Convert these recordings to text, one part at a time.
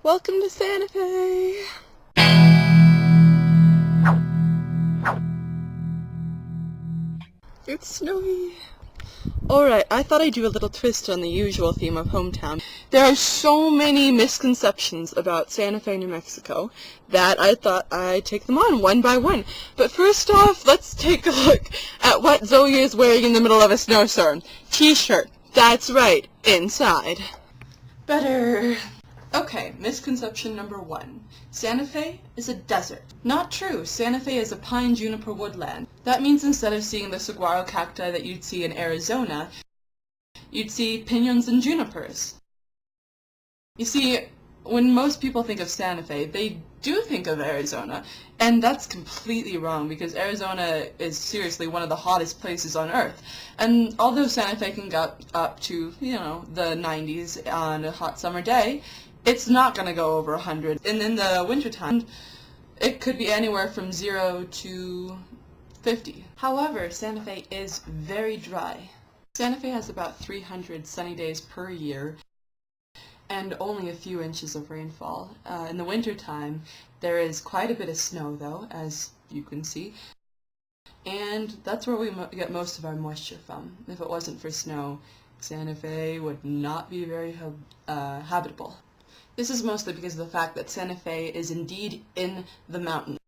Welcome to Santa Fe! It's snowy. Alright, I thought I'd do a little twist on the usual theme of hometown. There are so many misconceptions about Santa Fe, New Mexico, that I thought I'd take them on one by one. But first off, let's take a look at what Zoe is wearing in the middle of a snowstorm. T-shirt. That's right, inside. Better. Okay, misconception number 1. Santa Fe is a desert. Not true. Santa Fe is a pine juniper woodland. That means instead of seeing the saguaro cacti that you'd see in Arizona, you'd see piñons and junipers. You see, when most people think of Santa Fe, they do think of Arizona, and that's completely wrong because Arizona is seriously one of the hottest places on Earth. And although Santa Fe can go up to, the 90s on a hot summer day, it's not going to go over 100. And in the wintertime, it could be anywhere from 0 to 50. However, Santa Fe is very dry. Santa Fe has about 300 sunny days per year and only a few inches of rainfall. In the wintertime, there is quite a bit of snow, though, as you can see. And that's where we get most of our moisture from. If it wasn't for snow, Santa Fe would not be very habitable. This is mostly because of the fact that Santa Fe is indeed in the mountains,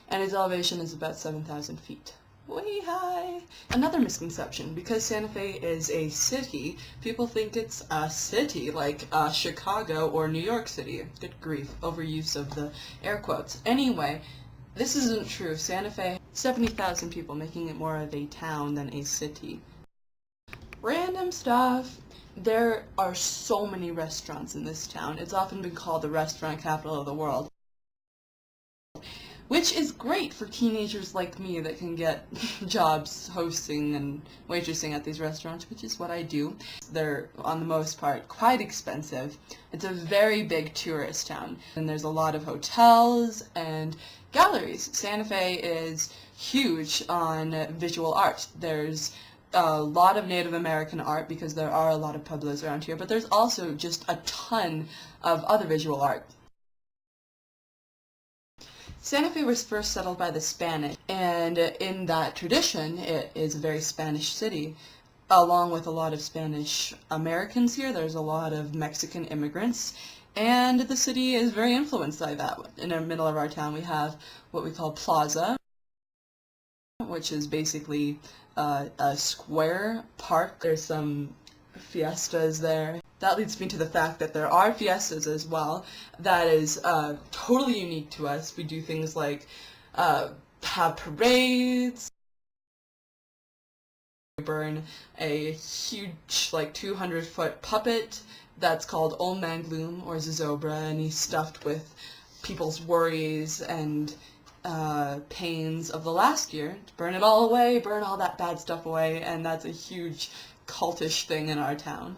and its elevation is about 7,000 feet. Way high! Another misconception, because Santa Fe is a city, people think it's a city like Chicago or New York City. Good grief, overuse of the air quotes. Anyway, this isn't true. Santa Fe, 70,000 people, making it more of a town than a city. Random stuff. There are so many restaurants in this town. It's often been called the restaurant capital of the world, which is great for teenagers like me that can get jobs hosting and waitressing at these restaurants, which is what I do. They're, on the most part, quite expensive. It's a very big tourist town, and there's a lot of hotels and galleries. Santa Fe is huge on visual art. There's a lot of Native American art because there are a lot of pueblos around here, but there's also just a ton of other visual art. Santa Fe was first settled by the Spanish, and in that tradition, it is a very Spanish city. Along with a lot of Spanish Americans here, there's a lot of Mexican immigrants, and the city is very influenced by that. In the middle of our town, we have what we call Plaza, which is basically a square park. There's some fiestas there. That leads me to the fact that there are fiestas as well. That is totally unique to us. We do things like have parades. We burn a huge, like 200-foot puppet that's called Old Man Gloom or Zozobra, and he's stuffed with people's worries and pains of the last year, to burn it all away, burn all that bad stuff away, and that's a huge cultish thing in our town.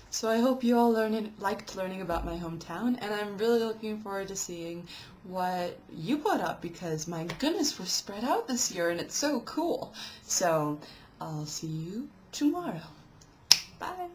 So I hope you all liked learning about my hometown, and I'm really looking forward to seeing what you put up, because my goodness, we're spread out this year and it's so cool. So I'll see you tomorrow. Bye!